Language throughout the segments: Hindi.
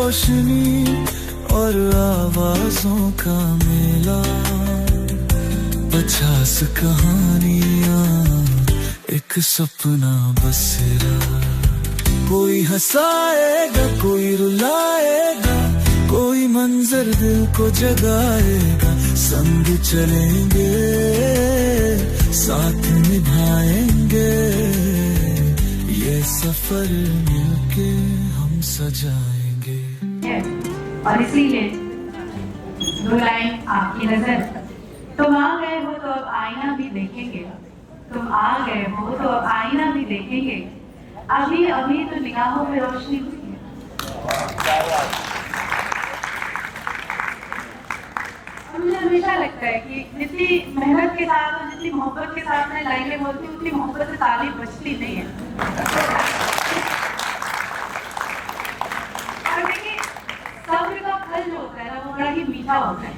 रोशनी और आवाजों का मेला, 50 कहानियां, एक सपना बसेरा। कोई हंसाएगा, कोई रुलाएगा, कोई मंजर दिल को जगाएगा। संग चलेंगे, साथ निभाएंगे, ये सफर मिलके हम सजाएंगे। और इसीलिए दो लाइन आपकी नजर, तुम आ गए हो तो अब आईना भी देखेंगे, तुम आ गए हो तो अब आईना भी देखेंगे, अभी अभी तो निगाहों में रोशनी हुई है। और मुझे हमेशा लगता है कि जितनी मेहनत के साथ और जितनी मोहब्बत के साथ मैं लाइनें बोलती हूँ, उतनी मोहब्बत से ताली बजती नहीं है। और देखिए, सब्र का फल जो होता है ना, वो बड़ा ही मीठा होता है।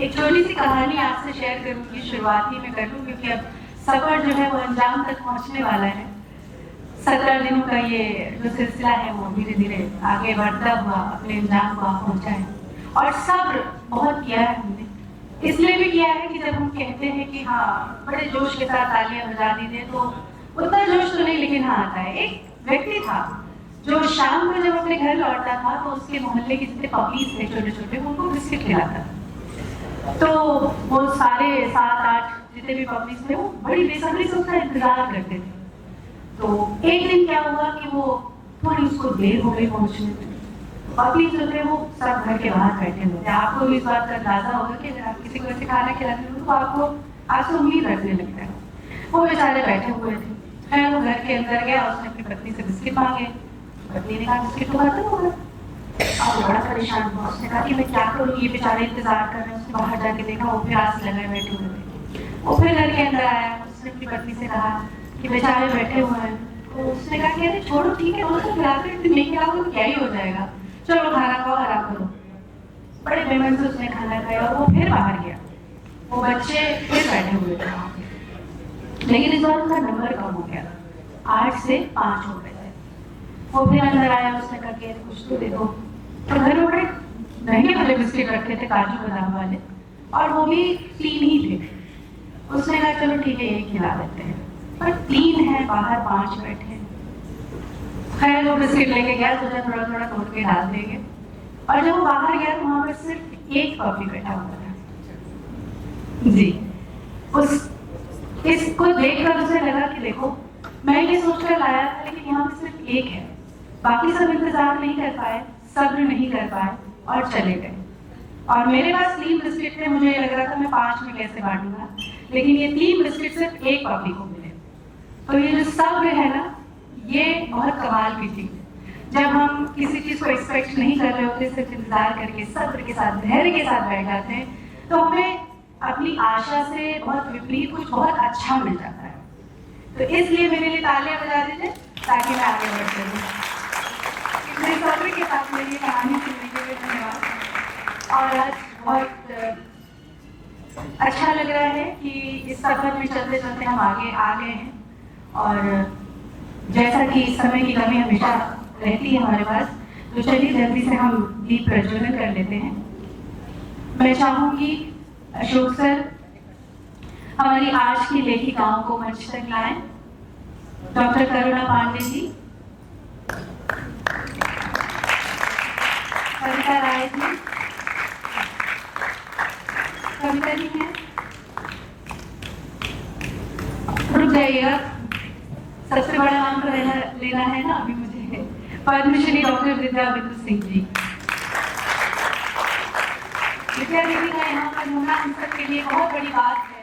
एक छोटी सी कहानी आपसे शेयर करूंगी, शुरुआती में करूँ, क्योंकि अब सफर जो है वो अंजाम तक पहुंचने वाला है। 17 दिनों का ये जो सिलसिला है वो धीरे धीरे आगे बढ़ता हुआ अपने अंजाम को पहुंचा है। और सब्र बहुत किया है हमने, इसलिए भी किया है कि जब हम कहते हैं कि हाँ बड़े जोश के साथ तालियां बजा दीजिए, तो उतना जोश तो नहीं, लेकिन हाँ आता है। एक व्यक्ति था जो शाम को जब अपने घर लौटता था तो उसके मोहल्ले के जितने पपीज थे छोटे छोटे, उनको बिस्किट खिलाता था। तो वो सारे 7-8 जितने भी पपीज थे वो बड़ी बेसब्री से उसका इंतजार करते थे। तो एक दिन क्या हुआ कि वो थोड़ी उसको देर हो गई पहुंचने में। पपीज जो थे वो सब घर के बाहर बैठे हुए थे। आपको भी इस बात का अंदाजा होगा कि अगर आप किसी को ऐसे खाना खिलाते हो तो आपको आपसे उम्मीद रखने लगता है। वो बेचारे बैठे हुए थे। फिर वो घर के अंदर गया, उसने अपनी पत्नी से बिस्किट मांगे। पत्नी ने कहा बिस्किट तो खत्म हो गया। अब बड़ा परेशान हुआ, उसने कहा कि मैं क्या करूँ, ये बेचारे इंतजार कर रहे हैं। उसने बाहर जाके देखा, वो प्यास लगाए बैठे हुए थे। वो फिर घर के अंदर आया, उसने अपनी पत्नी से कहा कि बेचारे बैठे हुए हैं। तो उसने कहा कि अरे छोड़ो, ठीक है, उनको खिलाते हैं, नहीं खिलाओगे तो क्या ही हो जाएगा, चलो खाना खाओ, आराम करो। बड़े बेमन से उसने खाना खाया और वो फिर बाहर गया। वो बच्चे फिर बैठे हुए थे वहाँ पे, लेकिन इस बार उनका नंबर कम हो गया, 8 से 5 हो गए थे। वो फिर अंदर आया, उसने कहा कि कुछ तो दे दो। तो घर में बड़े महंगे वाले बिस्किट रखे थे, काजू बादाम वाले, और वो भी 3 ही थे। उसने कहा चलो ठीक है, यही खिला देते हैं। पर 3 है, बाहर 5 बैठे। खैर वो बिस्किट लेके गया, सोचा थोड़ा थोड़ा तोड़ के डाल देंगे। और जब वो बाहर गया तो वहां पर सिर्फ एक पपी बैठा हुआ था। जी, इसको देखकर उसे लगा कि देखो, मैं ये सोचकर लाया था, लेकिन यहाँ पे सिर्फ एक है। बाकी सब इंतजार नहीं कर पाए, सब्र नहीं कर पाए और चले गए। और मेरे पास 3 बिस्किट थे, मुझे ये लग रहा था मैं 5 में कैसे बांटूंगा, लेकिन ये 3 बिस्किट सिर्फ एक पपी को मिले। तो ये जो सब्र है ना, ये बहुत कमाल की चीज है। जब हम किसी चीज को एक्सपेक्ट नहीं कर रहे होते, सिर्फ इंतजार करके सब्र के साथ, धैर्य के साथ बैठ जाते हैं, तो हमें अपनी आशा से बहुत विपरीत कुछ बहुत अच्छा मिल जाता है। तो इसलिए मेरे लिए तालियां बजा दीजिए ताकि मैं आगे बढ़ सकूं। इतने सब्र के साथ मेरी कहानी सुनने के लिए धन्यवाद। और आज बहुत अच्छा लग रहा है कि इस सफर में चलते चलते हम आगे आ गए हैं। और जैसा कि समय की कमी हमेशा रहती है हमारे पास, तो चलिए जल्दी से हम दीप प्रज्वलन कर लेते हैं। मैं चाहूंगी अशोक सर हमारी आज की लेखिकाओं को मंच तक लाएं। डॉक्टर करुणा पांडे जी, कविता राय जी, कविता जी हैं, रुक जाइएगा, सबसे बड़ा नाम तो लेना है ना अभी मुझे। पद्मश्री डॉक्टर विद्या बिंदु सिंह जी। विद्या दीदी का यहाँ पर होना हम सब के लिए बहुत बड़ी बात है।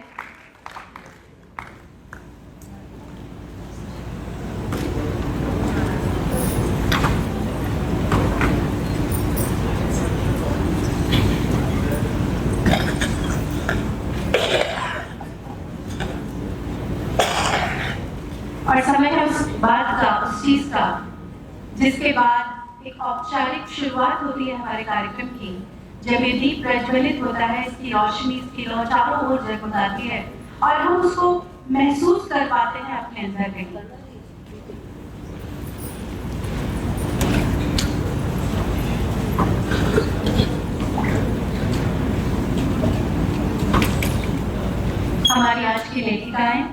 और समय है उस बात का, उस चीज का, जिसके बाद एक औपचारिक शुरुआत होती है हमारे कार्यक्रम की। जब ये दीप प्रज्वलित होता है, इसकी रोशनी, इसकी लौ चारों ओर जगमगाती है और हम उसको महसूस कर पाते हैं अपने अंदर कहीं।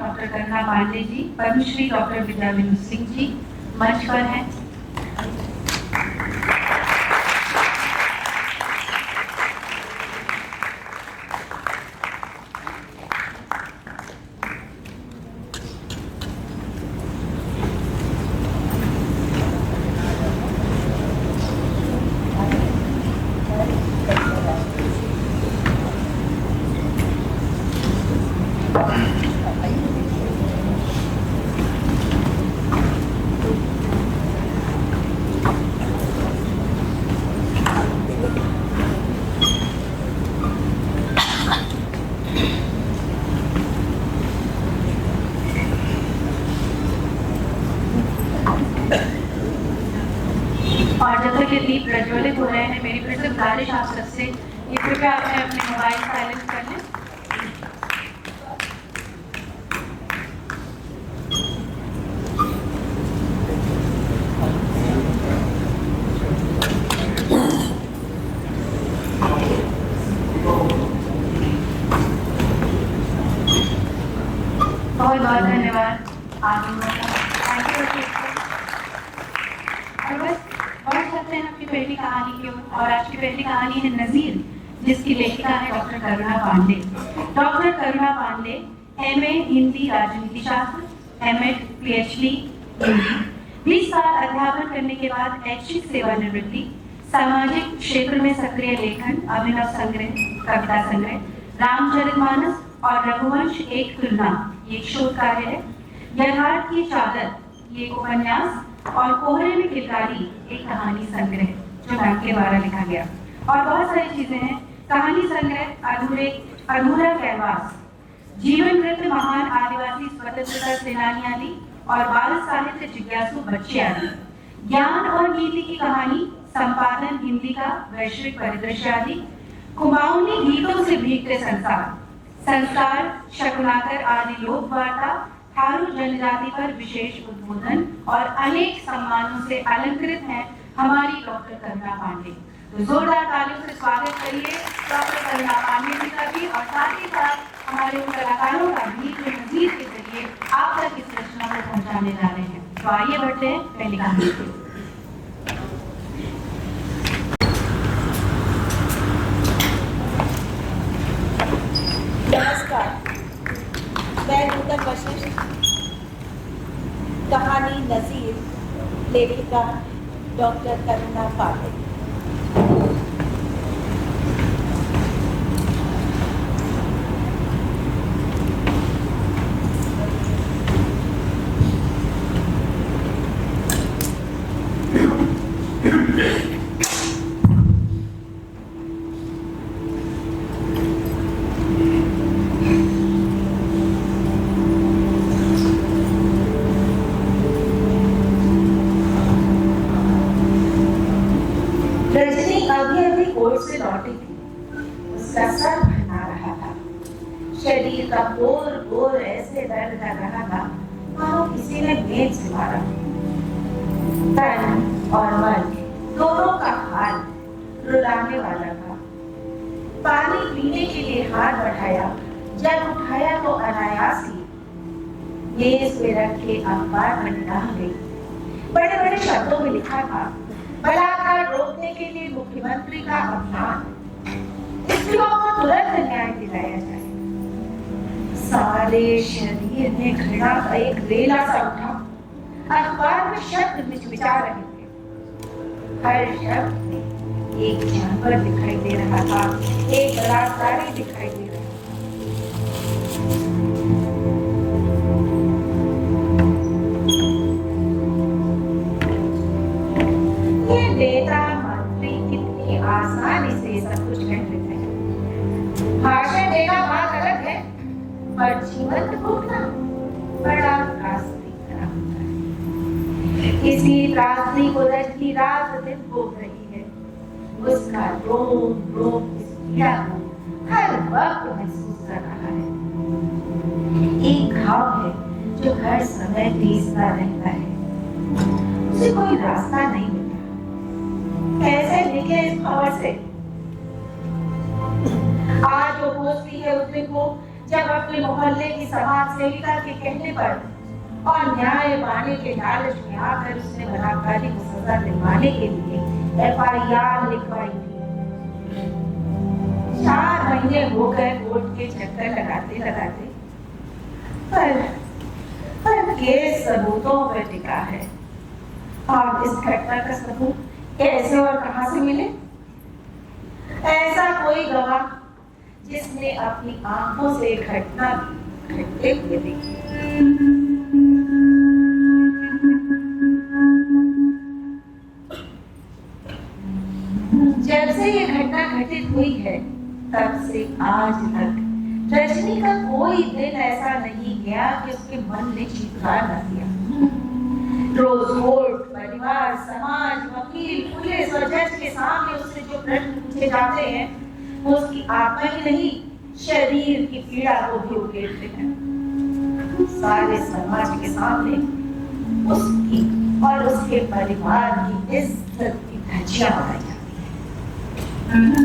डॉक्टर करुणा पांडे जी, पद्मश्री डॉक्टर विद्या विनोद सिंह जी मंच पर हैं। और जब तक ये दीप प्रज्वलित हो रहे हैं, मेरी फिर से गुजारिश आप सबसे ये कृपया अपने मोबाइल साइलेंट कर लें। बहुत बहुत धन्यवाद आप लोगों का। और बस बढ़ सकते हैं अपनी पहली कहानी की ओर। और आज की पहली कहानी है नजीर, जिसकी लेखिका है डॉक्टर करुणा पांडे। डॉक्टर करुणा पांडे MA हिंदी राजनीति शास्त्र, M.Ed PhD हिंदी, 20 साल अध्यापन करने के बाद ऐच्छिक सेवानिवृत्ति, सामाजिक क्षेत्र में सक्रिय लेखन, अभिनव संग्रह, कविता संग्रह, रामचरितमानस और रघुवंश एक तुलना, ये एक शोध कार्य है। यथार्थ की चादर, ये एक उपन्यास, और कोहरे में किलकारी, एक कहानी संग्रह जो मैम के द्वारा लिखा गया। और बहुत सारी चीजें हैं। कहानी संग्रह, अधूरा कैनवास, जीवन वृत्त महान आदिवासी स्वतंत्रता सेनानी आदि, और बाल साहित्य जिज्ञासु बच्चे आदि, ज्ञान और नीति की कहानी, संपादन हिंदी का वैश्विक परिदृश्य आदि, कुमाऊनी गीतों से भीगते संस्कार, शकुनाकर आदि लोक वार्ता, थारू जनजाति पर विशेष उद्बोधन, और अनेक सम्मानों से अलंकृत हैं हमारी डॉक्टर करुणा पांडे। तो जोरदार तालियों से स्वागत करिए डॉक्टर करुणा पांडे जी का भी, और साथ ही साथ हमारे उन कलाकारों का भी जो नजीर के जरिए आप तक इस रचना को पहुंचाने जा रहे हैं। तो आइए बढ़ते हैं पहली कहानी की। नमस्कार, मैं नूतन वशिष्ठ, कहानी नजीर, लेखिका डॉक्टर करुणा पांडे। से लौटी थी, उसका सर भरना रहा था, शरीर का गोर ऐसे दर्द कर रहा था मानो किसी ने मेज से मारा। तन और मन दोनों का हाल रुलाने वाला था। पानी पीने के लिए हाथ बढ़ाया, जब उठाया तो अनायास ही मेज पे रखे अखबार पर निगाह गई। बड़े बड़े शब्दों में लिखा था, बलात्कार रोकने के लिए मुख्यमंत्री का अभियान, स्त्रियों को तुरंत न्याय दिलाया जाए। सारे शरीर में घृणा का एक रेला सा उठा। अखबार में शब्द मिचमिचा रहे थे, हर शब्द में एक जानवर दिखाई दे रहा था, एक बलात्कारी दिखाई दे रहा था। ये नेता मंत्री कितनी आसानी से सब कुछ कह देते हैं। भाषण देना बात अलग है, पर जीवन भोगना बड़ा त्रासदी होता है। इसी त्रासदी को रजनी रात दिन भोग रही है। उसका रोम रोम इस पीड़ा को हर वक्त महसूस कर रहा है। एक घाव है जो हर समय टीसता रहता है, उसे कोई रास्ता नहीं मिलता। कैसे निकले इस खबर से? आज वो पहुंचती है उस दिन को जब अपने मोहल्ले की समाज सेविका के कहने पर और न्याय पाने के लालच में आकर उसने बलात्कारी को सजा दिलवाने के लिए FIR लिखवाई थी। 4 महीने हो गए कोर्ट के चक्कर लगाते लगाते, पर केस सबूतों पर टिका है। और इस घटना का सबूत कैसे और कहां से मिले? ऐसा कोई गवाह जिसने अपनी आंखों से घटना घटते हुए देखी। जब से ये घटना घटित हुई है तब से आज तक रजनी का कोई दिन ऐसा नहीं गया कि उसके मन ने चीत्कार न किया। रोज कोर्ट, परिवार, समाज, वकील, पुलिस और जज के सामने उससे जो प्रश्न पूछे जाते हैं वो उसकी आत्मा ही नहीं, शरीर की पीड़ा को भी उकेरते हैं। सारे समाज के सामने उसकी और उसके परिवार की इज्जत की धज्जियां उड़ाई जाती हैं।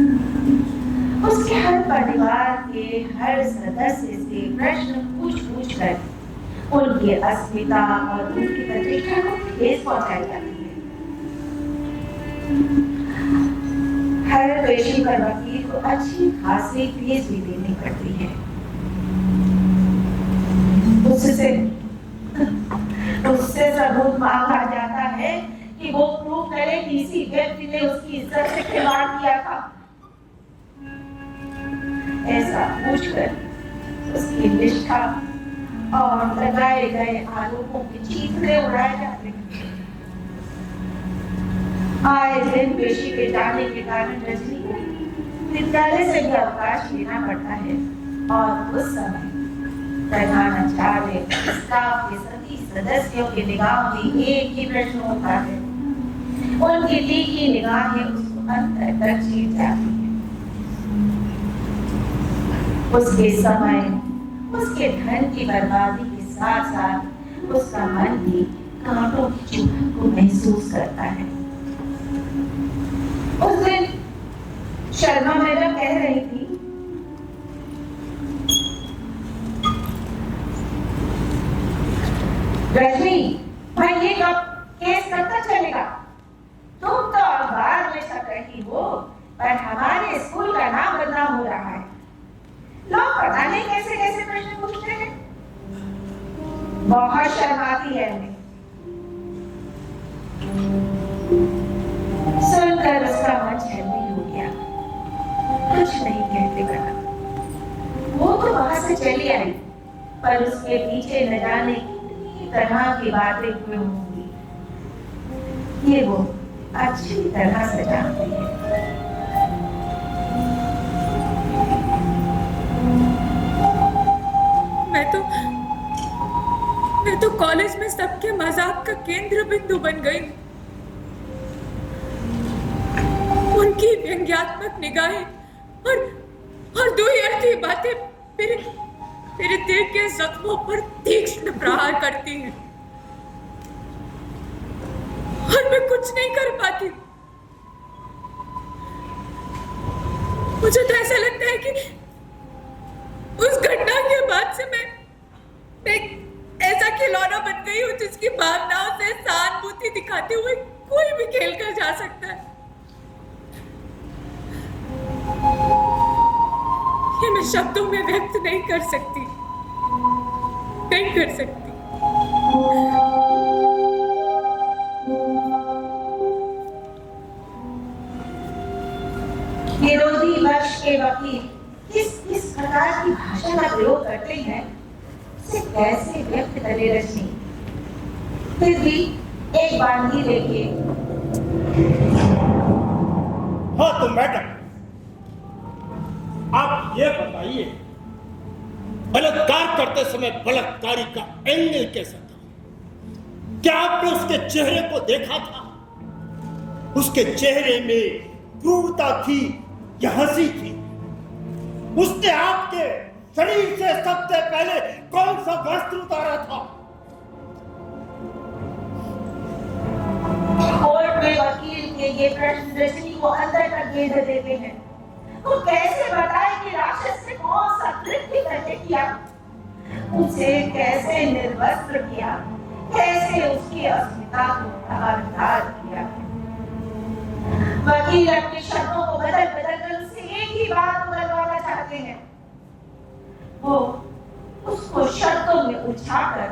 उसके हर परिवार के हर सदस्य से प्रश्न पूछ कर उनकी अस्मिता और उनकी प्रतिष्ठा को ठेस पहुंचाई जाती है। हर पेशी पर वकील को अच्छी खासी फीस भी देनी पड़ती है। उससे सबूत मांगा जाता है कि वो प्रूव करे कि किसी व्यक्ति ने उसकी इज्जत से खिलवाड़ किया था। ऐसा पूछकर उसकी निष्ठा और लगाए गए आरोपों की चीखने उड़ाए जाते हैं। आए दिन पेशी पे जाने के कारण रजनी को विद्यालय से भी अवकाश लेना पड़ता है और उस समय प्रधानाचार्य, स्टाफ के सभी सदस्यों की निगाह में एक ही प्रश्न होता है। उनकी तीखी निगाहें उसको अंतर तक चीर जाती है। उसके समय, उसके धन की बर्बादी के साथ साथ उसका मन भी कांटों की चुभन को महसूस करता है। उस दिन शर्मा मैडम कह रही थी, रजनी भाई ये केस कब तक चलेगा? तुम तो अखबार में छप रही हो, पर हमारे स्कूल का नाम बदनाम हो रहा है। लोग पता नहीं कैसे कैसे प्रश्न पूछते हैं। बहुत शर्माती है मैं। सुनकर उसका मन झरने हो गया। कुछ नहीं कहते बना। वो तो वहां से चली आई, पर उसके पीछे न जाने कितनी तरह की बातें हुई होंगी। ये वो अच्छी तरह से जानती है। मैं तो कॉलेज में सबके मजाक का केंद्र बिंदु बन गई। उनकी व्यंग्यात्मक निगाहें और दुर्अर्थी बातें मेरे दिल के जख्मों पर तीक्ष्ण प्रहार करती हैं और मैं कुछ नहीं कर पाती। मुझे तो ऐसा लगता है कि उस घटना के बाद से मैं ऐसा खिलौना बन गई हूं जिसकी भावनाओं से सहानुभूति दिखाते हुए कोई भी खेल कर जा सकता है। ये मैं शब्दों में व्यक्त नहीं कर सकती। विरोधी पक्ष के वकील किस प्रकार की भाषा का प्रयोग करते हैं, उसे कैसे व्यक्त करे रजनी। फिर भी एक बार ही देखिए। हाँ तो मैडम, आप ये बताइए, बलात्कार करते समय बलात्कारी का एंगल कैसा था? क्या आपने उसके चेहरे को देखा था? उसके चेहरे में क्रूरता थी या हंसी थी? उसने आपके शरीर से सबसे पहले कौन सा वस्त्र उतारा था? कोर्ट में वकील के ये प्रश्न रजनी को अंदर तक घेर देते हैं। वो कैसे बताए कि राक्षस ने कौन सा कृत्य करके किया, उसे कैसे निर्वस्त्र किया, कैसे उसकी अस्मिता को धार किया। वकील अपने शब्दों को बदल बदल कर उससे एक ही बात बदलवाना चाहते हैं। वो उसको शर्तों में उलझाकर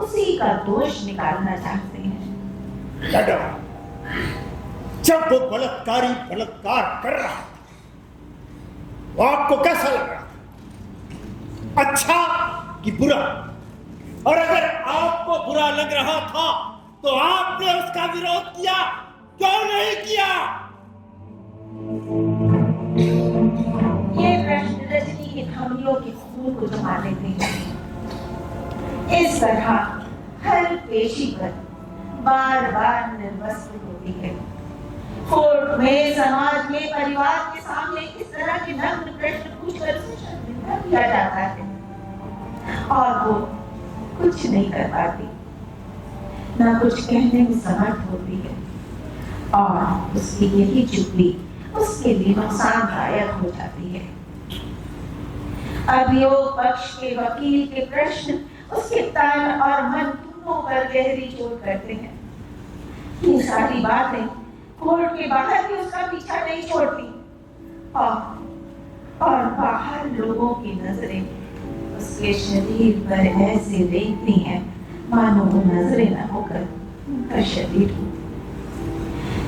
उसी का दोष निकालना चाहते हैं। मैडम, जब वो बलात्कार कर रहा था, वो आपको कैसा लग रहा था? अच्छा कि बुरा? और अगर आपको बुरा लग रहा था तो आपने उसका विरोध किया, क्यों नहीं किया? ये प्रश्न रजनी की धमनियों के खून को जमा लेते हैं। इस तरह हर पेशी पर बार बार निर्वस्त्र होती है। कोर्ट में, समाज में, परिवार के सामने इस तरह के नग्न प्रश्न पूछकर उसे शर्मिंदा किया जाता है और वो कुछ नहीं कर पाती, ना कुछ कहने में समर्थ होती है और उसकी यही चुप्पी उसके लिए नुकसानदायक हो जाती है। अभियोग पक्ष के वकील के प्रश्न उसके तन और मन दोनों पर गहरी चोट करते हैं। ये सारी बातें कोर्ट के बाहर भी उसका पीछा नहीं छोड़ती और बाहर लोगों की नजरें उसके शरीर पर ऐसे रेंगती हैं मानो वो नजरें न होकर उनका शरीर हो।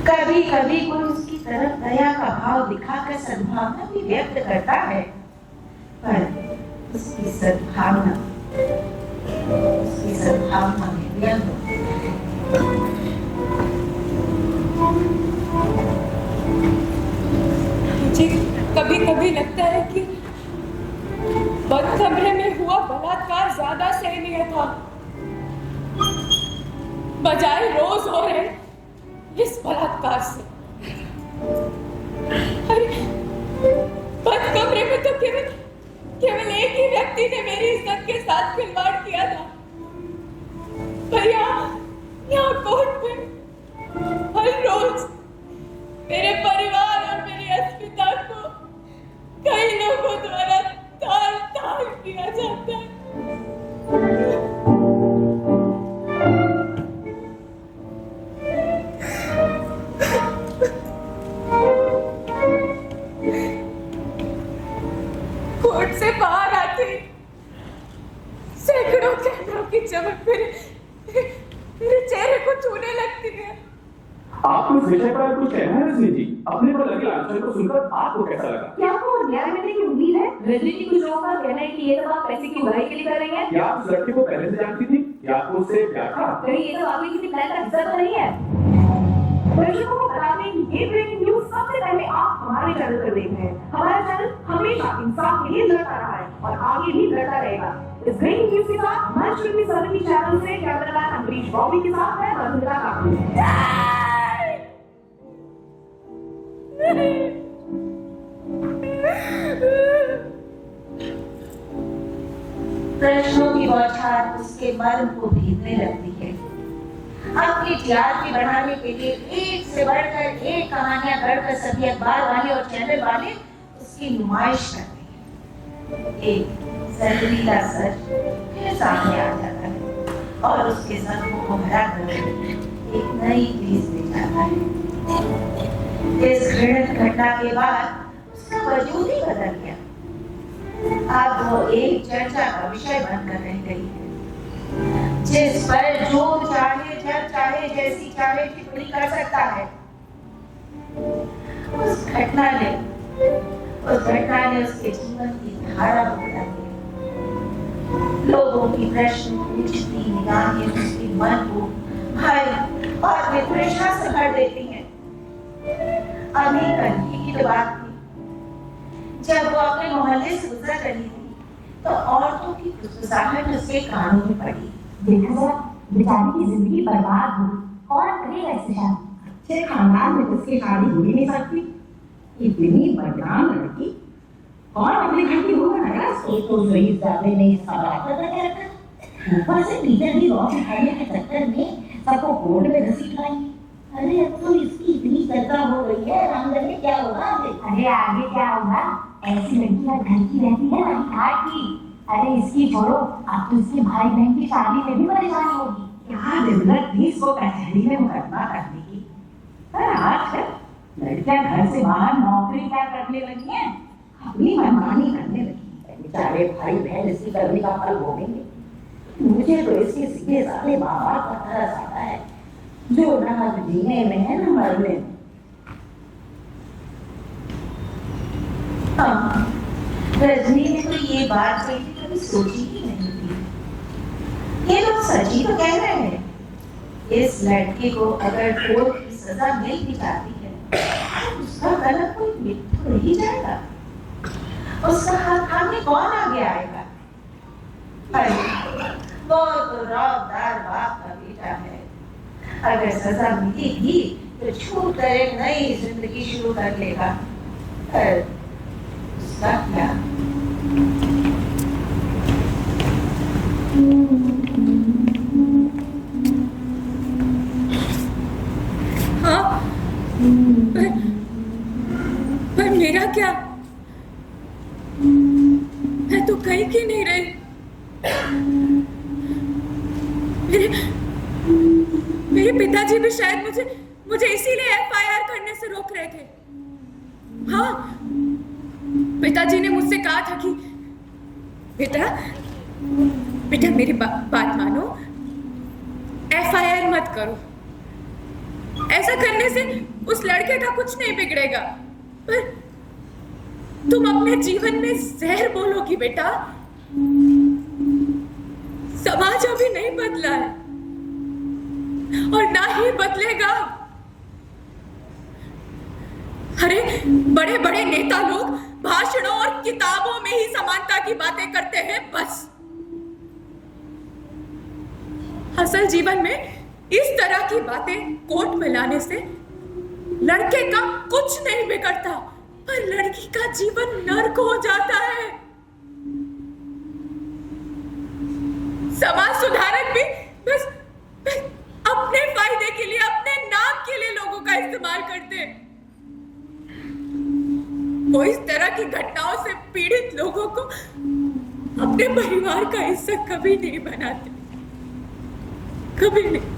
कभी कभी कोई उसकी तरफ दया का भाव दिखाकर सद्भावना भी व्यक्त करता है, पर उसकी सद्भावना में व्यंग मुझे कभी कभी लगता है कि बंद कमरे में हुआ बलात्कार ज्यादा सहनीय था, बजाय रोज हो रहे इस बलात्कार से। अरे बंद कमरे में तो केवल एक ही व्यक्ति ने मेरी इज्जत के साथ खिलवाड़ किया था, पर यहाँ कोर्ट में हर रोज मेरे परिवार और मेरी अस्मिता को कई लोगों द्वारा ताल किया जाता है। कोर्ट से बाहर आते सैकड़ों कैमरों की चमक मेरे चेहरे को छूने लगती है। आपको इस विषय पर कुछ कहना है रजनी जी? अपने पर लगे आंचल को सुनकर आपको कैसा लगा? क्या आपको न्याय मिलने की उम्मीद है? रजनी जी कुछ लोगों का कहना है कि ये सब आप पैसे की उड़ाई के लिए कर रही हैं। क्या आप उस लड़के को पहले से जानती थी या आपको उससे प्यार था? कहीं ये सब आपके किसी प्लान का हिस्सा तो नहीं है? दर्शकों को बता दें कि ये ब्रेकिंग न्यूज सबसे पहले आप हमारे चैनल पर देख रहे हैं। हमारा चैनल हमेशा इंसाफ के लिए लड़ता रहा है और आगे भी लड़ता रहेगा। इस ब्रेकिंग न्यूज के साथ मंच फिल्मी समिति चैनल से कैमरामैन अमरीश बॉबी के साथ है वंदना काकू। प्रश्नों की बौछार उसके मर्म को भीगने लगती है। अपनी टीआरपी बढ़ाने के लिए एक से बढ़कर एक कहानियां गढ़कर सभी अखबार वाले और चैनल वाले उसकी नुमाइश करते हैं। एक जहरीला सच फिर सामने आ जाता है और उसके जख्मों को भरा कर एक नई चीज दे जाता है। इस घृणित घटना के बाद उसका वजूद ही बदल गया। अब वो एक चर्चा का विषय बनकर रह गई है, जिस पर जो चाहे जब चाहे जैसी चाहे टिप्पणी कर सकता है। उस घटना ने उसके जीवन की धारा बदल दी। लोगों की प्रश्न पूछती निगाहें उसके मन को भय और वितृष्णा से भर देती हैं। अभी कल की तो बात थी, जब वो अपने मोहल्ले से गुजर रही थी तो औरतों की फुसफुसाहट उसके कानों में पड़ी। देखो जरा, बेचारी की जिंदगी बर्बाद हो, कौन करेगा इससे शादी? अच्छे खानदान में जिसकी शादी हो ही नहीं सकती, इतनी बदनाम लड़की कौन अपने घर की होगा ना? सोच तो सही ज्यादा नहीं सवाल ऊपर से टीचर भी लॉ सिखाने के चक्कर में सबको कोर्ट में घसीट लाई। अरे अब तो इसकी इतनी चर्चा हो रही है, रामगढ़ में क्या होगा? अरे आगे क्या होगा? ऐसी लड़कियां घर की रहती है ना घाट की। अरे इसकी छोड़ो, अब तो इसके भाई बहन की शादी में भी परेशानी होगी। क्या जरूरत थी इसको कचहरी में मुकदमा करने की? पर आजकल लड़कियां घर से बाहर नौकरी क्या करने लगी हैं, अपनी मनमानी करने लगी हैं। बेचारे भाई बहन इसकी करने का फल भोगेंगे। मुझे तो इसके सीधे साधे माँ बाप का तरस आता है, जो ना जीने में है ना मरने में। हाँ, रजनी ने तो ये बात कही थी, कभी सोची ही नहीं थी। ये लोग सच ही तो कह रहे हैं। इस लड़के को अगर कोर्ट की सजा मिल भी जाती है तो उसका गलत कोई मिट तो नहीं जाएगा। उसका हाथ थामने कौन आगे आएगा? वो तो रौबदार बाप का बेटा है। अगर सजा मिलेगी तो छूट कर एक नई जिंदगी शुरू कर लेगा। उसका क्या? हाँ, पर मेरा क्या? मैं तो कहीं की नहीं रही। मेरे पिताजी भी शायद मुझे इसीलिए एफआईआर करने से रोक रहे थे। हाँ, पिताजी ने मुझसे कहा था कि बेटा मेरी बात मानो, एफआईआर मत करो। ऐसा करने से उस लड़के का कुछ नहीं बिगड़ेगा, पर तुम अपने जीवन में जहर बोलोगी बेटा। समाज अभी नहीं बदला है और ना ही बदलेगा। अरे बड़े बड़े नेता लोग भाषणों और किताबों में ही समानता की बातें करते हैं बस। असल जीवन में इस तरह की बातें कोर्ट में लाने से लड़के का कुछ नहीं बिगड़ता, पर लड़की का जीवन नर्क हो जाता है। समाज सुधारक भी बस अपने फायदे के लिए, अपने नाम के लिए लोगों का इस्तेमाल करते हैं। वो इस तरह की घटनाओं से पीड़ित लोगों को अपने परिवार का हिस्सा कभी नहीं बनाते, कभी नहीं।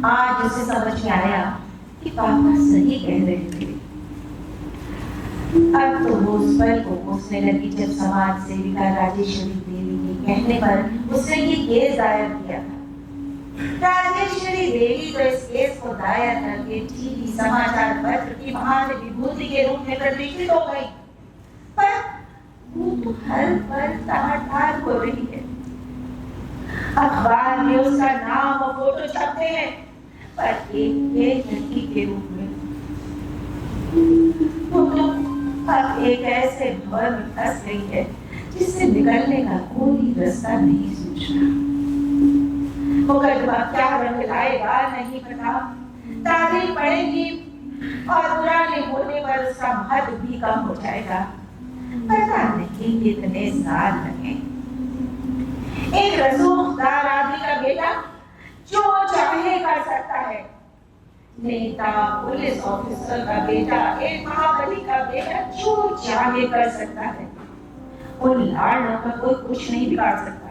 आज उसे समझ में आया कि पापा सही कह रहे थे। अब तो वो उस पल को कोसने लगी जब समाज सेविका राजेश्वरी देवी के कहने पर उसने ये केस दायर किया था। राजेश्वरी देवी तो इस केस को दायर करके टीवी समाचार पत्र की महान विभूति के रूप में प्रतिष्ठित हो गई, पर वो तो हर पल तार हो रही है। अखबार में उसका नाम और फोटो छपते हैं, पर एक लड़की के रूप में। वो तो अब एक ऐसे भंवर में फंस गई है जिससे निकलने का कोई रास्ता नहीं सूझ रहा। मुकदमा क्या रंग लाएगा नहीं पता, तारीख पड़ेगी और बुरा नहीं होने पर उसका महत्व भी कम हो जाएगा। पता नहीं कितने साल लगे। एक रसूखदार आदमी का बेटा जो चाहे कर सकता है। नेता, पुलिस ऑफिसर का बेटा, एक महाबली का बेटा जो चाहे कर सकता है। उन लाड़ों का कोई कुछ नहीं बिगाड़ सकता,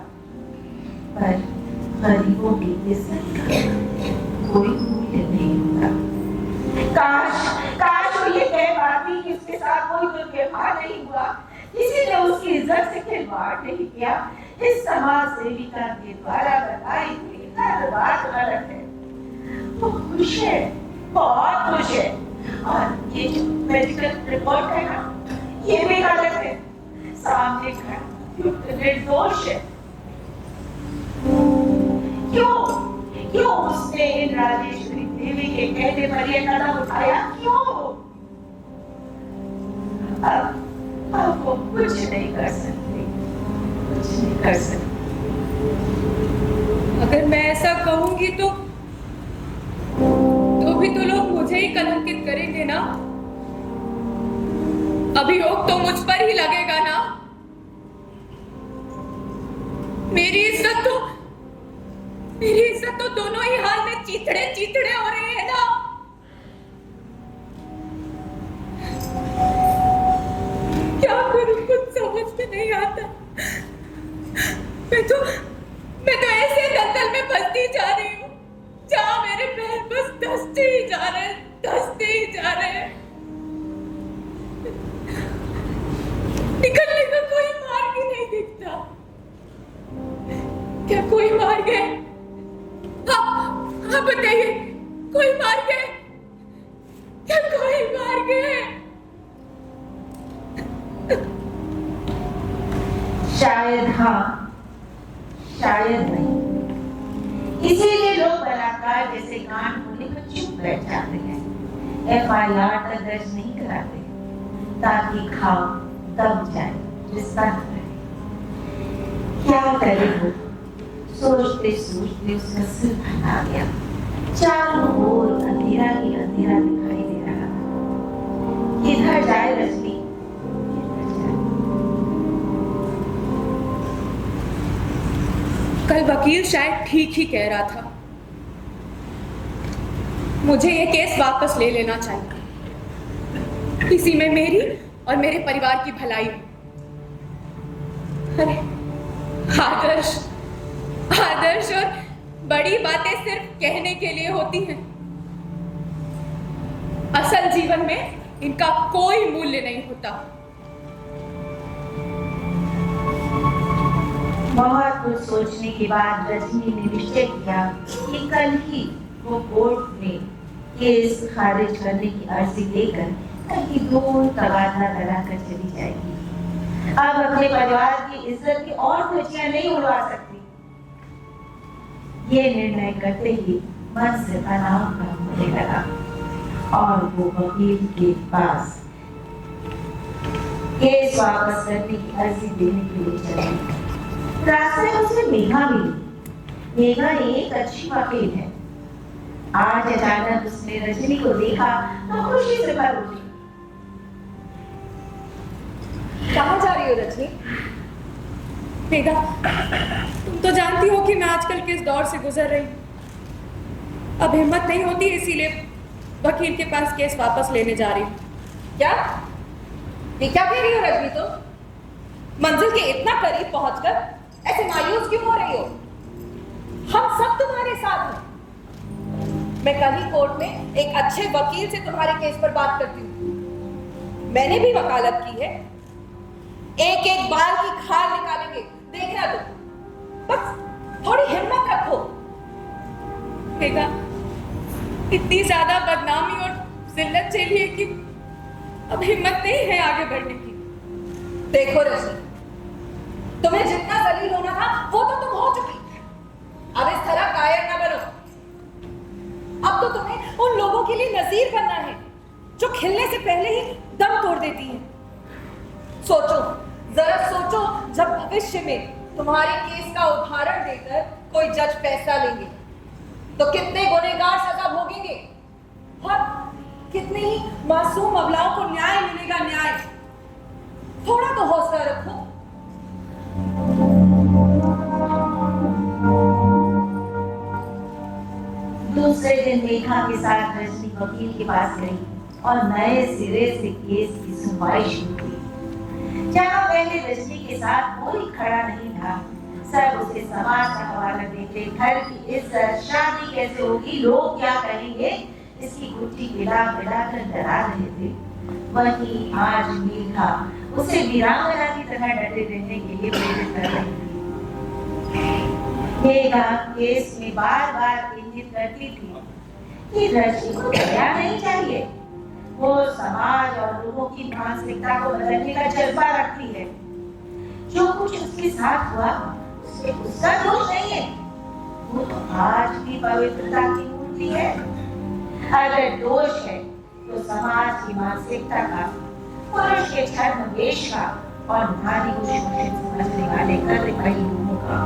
पर गरीबों की इज्जत का कोई मूल्य नहीं होता। काश वो ये कह पाती कि उसके साथ कोई दुर्व्यवहार नहीं हुआ, किसी ने उसकी इज्जत से खिलवाड़ नहीं किया। इस समाज सेविका के द्वारा बताई हुई हर बात गलत है। वो खुश है, बहुत खुश है, और ये जो मेडिकल रिपोर्ट है ना, ये भी गलत है। सामने खड़ा निर्दोष है। क्यों उसने इन राजेश्वरी देवी के कहने पर यह कदम उठाया? क्यों? अब वो कुछ नहीं कर सकती, कुछ नहीं कर सकती। अगर मैं ऐसा कहूंगी तो भी तो लोग मुझे ही कलंकित करेंगे ना। अभियोग तो मुझ पर ही लगेगा ना। मेरी इज्जत तो मेरी इज्जत तो दोनों ही हाल में चीथड़े चीथड़े हो रही है ना। क्या करूं, कुछ समझ में नहीं आता। मैं तो ऐसे दलदल में फंसती जा रही हूँ जहाँ मेरे पैर बस धंसते ही जा रहे हैं, धंसते ही जा रहे हैं। निकलने का कोई मार्ग ही नहीं दिखता। क्या कोई मार्ग है? हाँ बताइए, कोई मार्ग है? क्या कोई मार्ग है? शायद हाँ, शायद नहीं। इसीलिए लोग बलात्कार जैसे कांड होने पर चुप बैठ जाते हैं, FIR तक दर्ज नहीं कराते, ताकि घाव दब जाए, रिश्ता न रहे। क्या करे वो, सोचते सोचते उसका सिर भटका गया। चारों ओर अंधेरा ही अंधेरा दिखाई दे रहा था। किधर जाए रजनी, किधर जाए? कल वकील शायद ठीक ही कह रहा था। मुझे ये केस वापस ले लेना चाहिए। इसी में मेरी और मेरे परिवार की भलाई। अरे आदर्श आदर्श और बड़ी बातें सिर्फ कहने के लिए होती हैं। असल जीवन में इनका कोई मूल्य नहीं होता। बहुत कुछ सोचने के बाद रजनी ने निश्चय किया कि कल ही वो कोर्ट में केस खारिज करने की अर्जी लेकर कहीं दूर तबादला कराकर चली जाएगी। अब अपने परिवार की इज्जत की और खुशियां नहीं उड़वा सकती। ये निर्णय करते ही मन से तनाव कम होने लगा और वो वकील के पास केस वापस करने की अर्जी देने के लिए चली। रास्ते में उसे मेघा मिली। मेघा एक अच्छी वकील है। आज अचानक उसने रजनी को देखा तो खुशी से भर उठी। कहाँ जा रही हो रजनी? मेघा, तुम तो जानती हो कि मैं आजकल किस दौर से गुजर रही हूँ। अब हिम्मत नहीं होती, इसीलिए वकील के पास केस वापस लेने जा रही हूँ। क्या? ये क्या कह रही हो रजनी? तो मंजिल के इतना करीब पहुंचकर ऐसे मायूस क्यों हो रही हो? हम सब तुम्हारे साथ हैं। मैं कल ही कोर्ट में एक अच्छे वकील से तुम्हारे केस पर बात करती हूँ। मैंने भी वकालत की है। एक एक बाल की खाल निकालेंगे, देखना तुम। बस थोड़ी हिम्मत रखो। मेघा, इतनी ज्यादा बदनामी और जिल्लत झेली है कि अब हिम्मत नहीं है आगे बढ़ने की। देखो रजनी, तुम्हें जितना जलील होना था वो तो तुम हो चुकी। अब इस तरह कायर ना बनो। अब तो तुम्हें उन लोगों के लिए नजीर बनना है जो खिलने से पहले ही दम तोड़ देती हैं। सोचो, जरा सोचो, जब भविष्य में तुम्हारे केस का उदाहरण देकर कोई जज फैसला लेंगे तो कितने गुनहगार सजा भोगेंगे और कितनी ही मासूम अबलाओं को न्याय मिलेगा। न्याय, थोड़ा तो हौसला रखो। दूसरे दिन मेघा के साथ रजनी वकील के पास गई और नए सिरे से केस की सुनवाई शुरू हुई। जहाँ पहले रजनी के साथ कोई खड़ा नहीं था, सब उसे समाज का हवाला देते, घर की इज्जत, शादी कैसे होगी, लोग क्या कहेंगे, इसकी गुत्थी मिला कर डरा रहे थे। वहीं आज मेघा उसे वीरांगना की तरह डटे रहने के लिए प्रेरित कर रही थी। मेघा केस में बार बार इंगित करती थी कि रजनी को दया नहीं चाहिए। वो समाज और लोगों की मानसिकता को बदलने का जज्बा रखती है। जो कुछ उसके साथ हुआ उसमें उसका दोष नहीं है। वो तो आज भी पवित्रता की मूर्ति है। अगर दोष है तो समाज की मानसिकता का, पुरुष के छद्मवेश का और नारी को शोषित समझने वाले कर्मकाई लोगों का।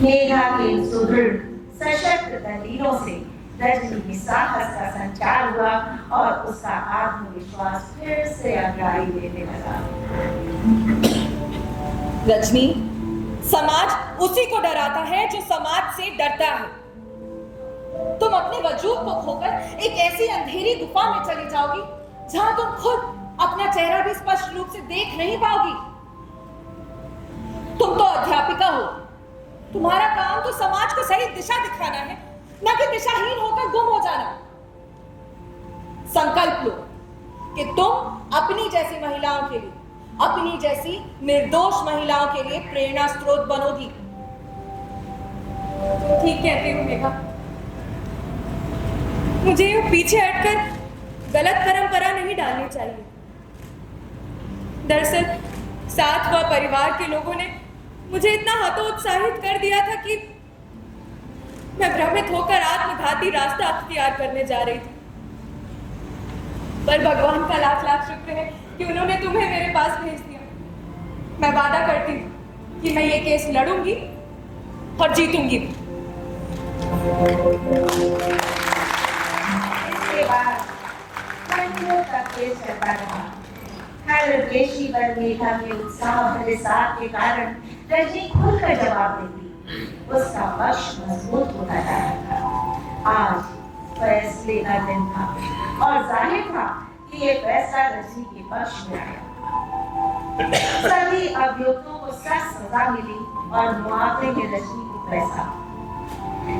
मेघा के सुदृढ़ सशक्त दलीलों से रजनी की साहस का संचार हुआ और उसका आत्मविश्वास फिर से अंगाई लेने लगा। रजनी, समाज उसी को डराता है जो समाज से डरता है। तुम अपने वजूद को खोकर एक ऐसी अंधेरी गुफा में चली जाओगी जहां तुम खुद अपना चेहरा भी स्पष्ट रूप से देख नहीं पाओगी। तुम तो अध्यापिका हो, तुम्हारा काम तो समाज को सही दिशा दिखाना है, न कि दिशाहीन होकर गुम हो जाना। संकल्प लो कि तुम अपनी जैसी महिलाओं के लिए, अपनी जैसी निर्दोष महिलाओं के लिए प्रेरणा स्रोत बनोगी। ठीक कहती हूँ मेघा, मुझे यूं पीछे हटकर गलत परंपरा नहीं डालनी चाहिए। दरअसल साथ व परिवार के लोगों ने मुझे इतना हतोत्साहित कर दिया था कि मैं भ्रमित होकर आत्मघाती रास्ता अख्तियार करने जा रही थी। पर भगवान का लाख लाख शुक्र है कि उन्होंने तुम्हें मेरे पास भेज दिया। मैं वादा करती हूँ कि मैं ये केस लड़ूंगी और जीतूंगी। इसके बाद महीनों तक केस चलता रहा। हर पेशी पर मेघा के उत्साह भरे साथ के कारण रजनी खुलकर जवाब देती। उसका पक्ष मजबूत होता जा रहा था। आज फैसले का दिन था और जाहिर था कि ये फैसला रजनी के पक्ष में आया। सभी अभियुक्तों को सख्त सजा मिली और मुआवजे में रजनी को पैसा।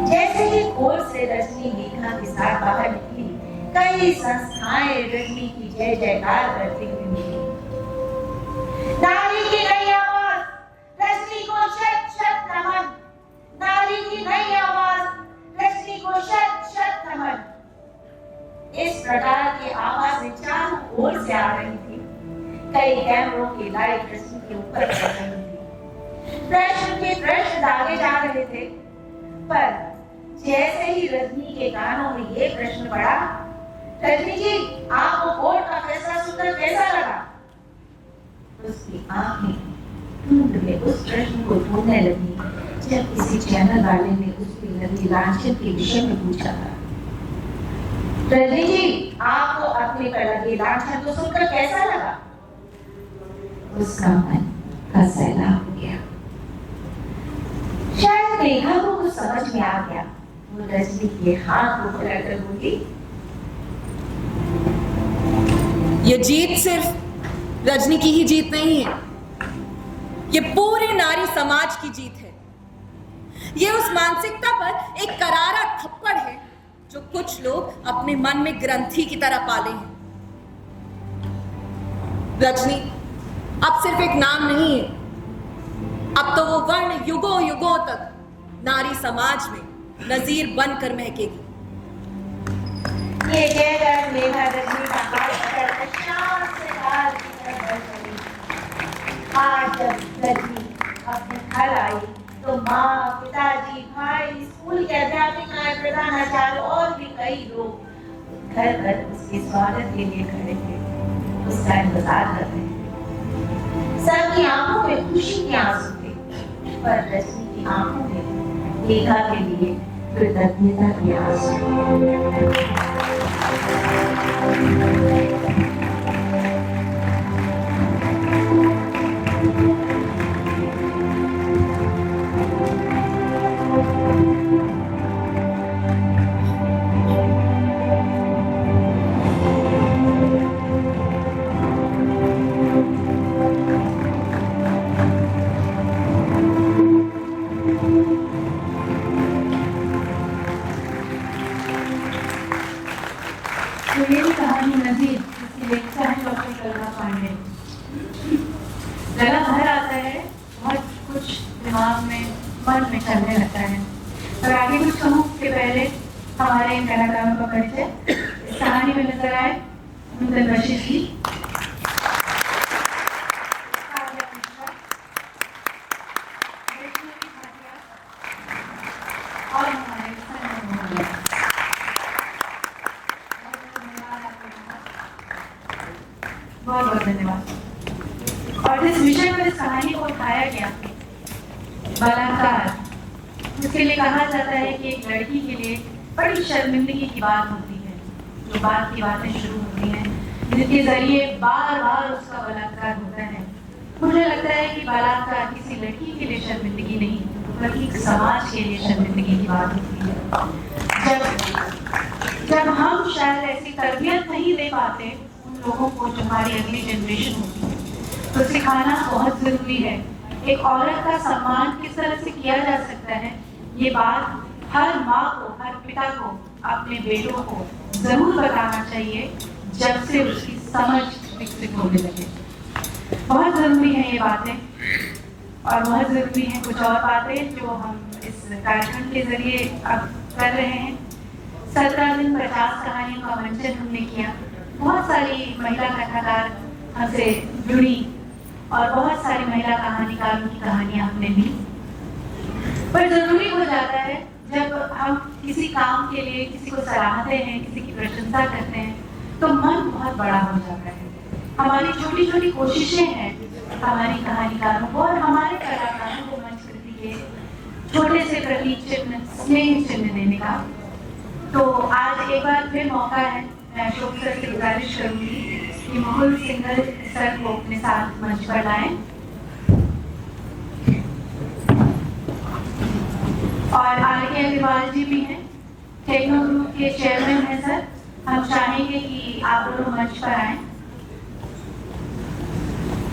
जैसे ही कोर्ट से रजनी मेघा के साथ बाहर निकली, कई संस्थाएं रजनी की जय जयकार करती हुई मिली। नारी की नई आवाज, रजनी को शत शत नमन। नारी की नई आवाज, रजनी को शत शत नमन। इस प्रकार की आवाजें चारों ओर से आ रही थी। कई कैमरों की लाइट रजनी के ऊपर पड़ रही थी। प्रश्न के प्रश्न दागे जा रहे थे, पर जैसे ही रजनी के कानों में ये प्रश्न पड़ा, रजनी जी, आपको कोर्ट का फैसला सुनकर कैसा लगा? उसकी आंखें ढूंढ में उस प्रश्न को ढूंढने लगी जब किसी चैनल वाले ने उसकी लगी लांछन के विषय में पूछा था। रजनी जी, आपको अपने पर लगी लांछन तो सुनकर कैसा लगा? उसका मन का सैलाब हो गया। शायद मेघा को कुछ समझ में आ गया। वो रजनी के हाथ को पकड़कर बोली, ये जीत सिर्फ रजनी की ही जीत नहीं है, ये पूरे नारी समाज की जीत है। ये उस मानसिकता पर एक करारा थप्पड़ है जो कुछ लोग अपने मन में ग्रंथि की तरह पाले हैं। रजनी अब सिर्फ एक नाम नहीं है, अब तो वो वर्ण युगों युगों तक नारी समाज में नजीर बनकर महकेगी। ये कहकर मेघा रजनी का हाथ पकड़कर शान से कार की तरफ बढ़ चली। आज जब रजनी अपने घर आई तो माँ, पिताजी, भाई, स्कूल के अध्यापिकाएं, प्रधानाचार्य और भी कई लोग घर पर उसके स्वागत के लिए खड़े थे, उसका इंतजार कर रहे थे। सबकी आंखों में खुशी के आंसू थे, पर रजनी की आंखों में मेघा के लिए कृतज्ञता के आंसू। मेरी कहानी नजीर, जिसकी व्याख्या है डॉक्टर कल्पना पांडे। गला भर आता है, बहुत कुछ दिमाग में, मन में चलने लगता है। और आगे कुछ कहूँ के पहले हमारे इन कलाकारों का परिचय इस कहानी में नजर आए। नूतन बख्शिश की, और हमारे बहुत बहुत धन्यवाद। और जिस विषय पर इस कहानी को उठाया गया, बलात्कार, इसके लिए कहा जाता है कि एक लड़की के लिए बड़ी शर्मिंदगी की बात होती है, जो बात की बातें शुरू होती हैं, जिसके जरिए बार बार उसका बलात्कार होता है। मुझे लगता है कि बलात्कार किसी लड़की के लिए शर्मिंदगी नहीं बल्कि एक समाज के लिए शर्मिंदगी की बात होती है। जब हम शायद ऐसी तरबियत नहीं दे पाते उन लोगों को जो हमारी अगली जनरेशन होती है, तो सिखाना बहुत जरूरी है। एक औरत का सम्मान किस तरह से किया जा सकता है, ये बात हर माँ को, हर पिता को अपने बेटों को जरूर बताना चाहिए जब से उसकी समझ विकसित होने लगे। बहुत जरूरी है ये बातें, और बहुत जरूरी है कुछ और बातें जो हम इस कार्यक्रम के जरिए अब कर रहे हैं। 17 दिन 50 कहानियों का मंचन हमने किया। बहुत सारी महिला कथाकार हमसे जुड़ी और बहुत सारी महिला कहानीकारों की कहानियां हमने ली। पर जरूरी हो जाता है जब हम किसी काम के लिए किसी को सराहते हैं, किसी की प्रशंसा करते हैं, तो मन बहुत बड़ा हो जाता है। हमारी छोटी छोटी कोशिशें हैं हमारी कहानीकारों को और हमारे कलाकारों को मंच कृति के छोटे से प्रतीक चिन्ह, स्नेह चिन्ह देने का। तो आज एक बार फिर मौका है, मैं अशोक सर से गुजारिश करूंगी कि मुकुल सिंघल सर को अपने साथ मंच पर लाएं और आर.के. अग्रवाल जी भी हैं, टेक्नो ग्रुप के चेयरमैन हैं सर। हम चाहेंगे कि आप दोनों मंच पर आएं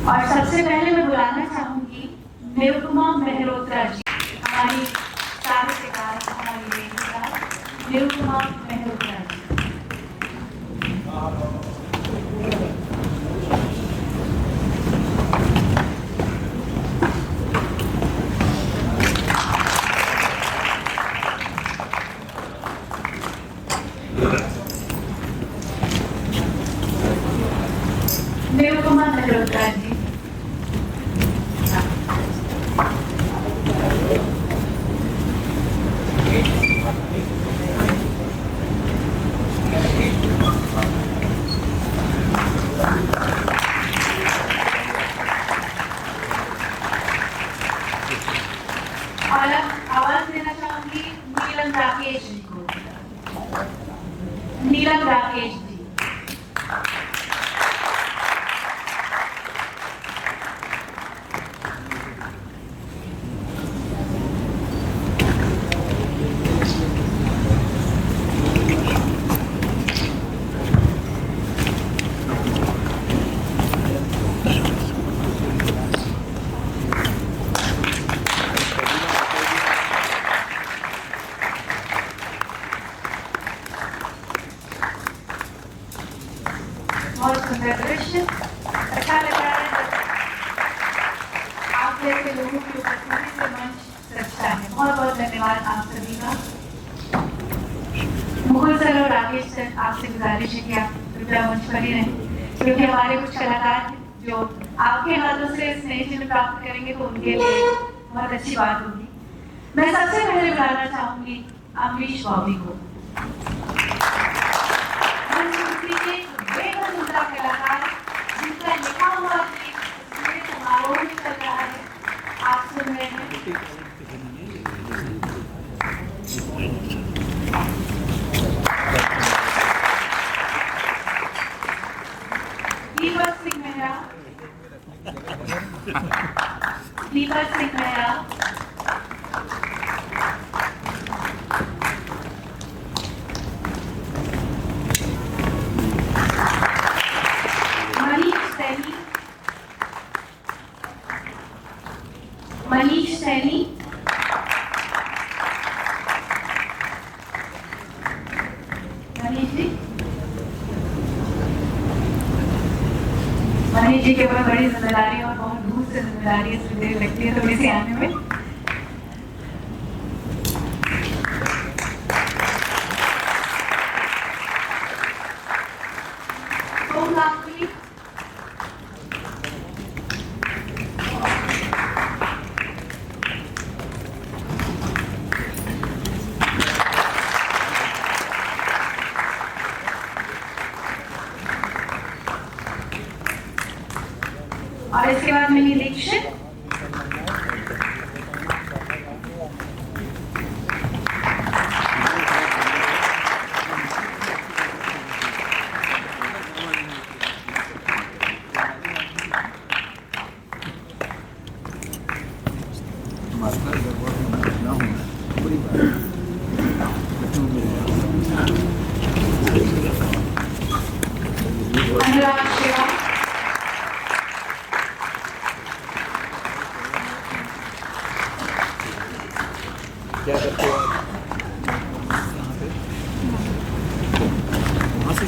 और सबसे पहले मैं बुलाना चाहूंगी निरुपमा मेहरोत्रा जी, हमारी साहित्यकार, हमारी लेखिका निरुपमा मेहरोत्रा जी। निरुपमा मेहरोत्रा जी। और अब आवाज देना चाहूंगी नीलम राकेश जी को। नीलम राकेश जी। बहुत सुंदर दृश्य, अच्छा लग रहा है। आप जैसे लोगों की उपस्थिति से मंच सजता है। बहुत बहुत धन्यवाद आप सभी का। मुकुल सर और राकेश सर, आपसे गुजारिश है कि आप कृपया मंच पर ही रहें, क्योंकि हमारे कुछ कलाकार हैं जो आपके हाथों से स्नेह चिन्ह प्राप्त करेंगे तो उनके लिए बहुत अच्छी बात होगी। मैं सबसे पहले बुलाना चाहूंगी अमरीश बॉबी को, कलाकार जिनका लिखा हुआ गीत समारोह में चल रहा है, आप सुन रहे हैं। दीपक सिंह मेहरा, दीपक सिंह मेहरा, मनीष सैनी, मनीष जी, मनीष जी के ऊपर बड़ी जिम्मेदारी और बहुत दूर से जिम्मेदारी इसलिए लगती है थोड़ी सी आने में। और इसके बाद मिनी दीक्षित, अनुराग सेवा, क्या करते हो आप? वहाँ से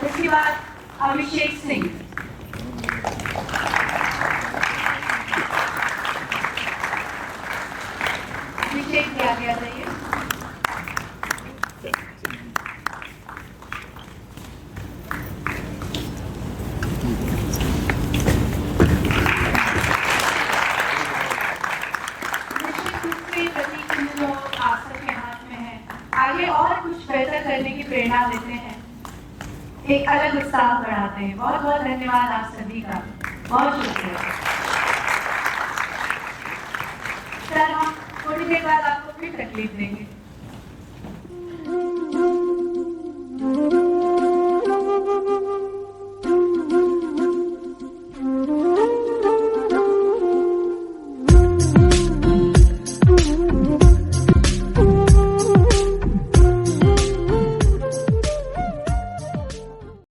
इसके बाद अभिषेक सिंह, अभिषेक भी आगे आ जाइए। आपके हाथ में है, आगे और कुछ बेहतर करने की प्रेरणा देते हैं, एक अलग उत्साह बढ़ाते हैं। बहुत बहुत धन्यवाद आप सभी का, बहुत शुक्रिया। सर, हम थोड़ी देर बाद आपको फिर तकलीफ देंगे।